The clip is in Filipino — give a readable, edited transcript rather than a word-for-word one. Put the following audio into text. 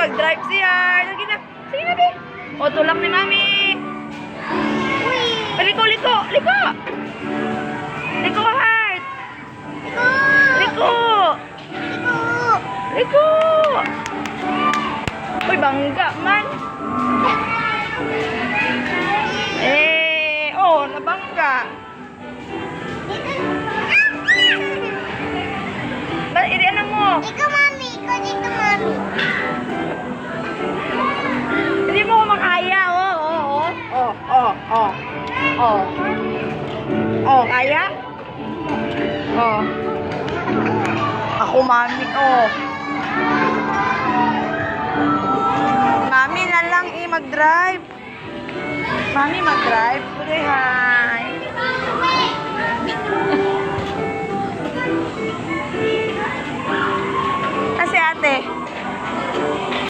mag-drive si Heart. Sige na. Sige na, be. O, tulak ni Mami. Liko, liko, liko. Liko, Heart. Liko. Liko. Uy, bangga man. Oh, nabangga. Ba't iriyan na mo? Ikaw, Mami. Ikaw dito, Mami. Hindi mo ko makaya, Oh, kaya? Oh. Ako, Mami, Mami na lang mag-drive. Mami, mag-drive. Tuloy, ha?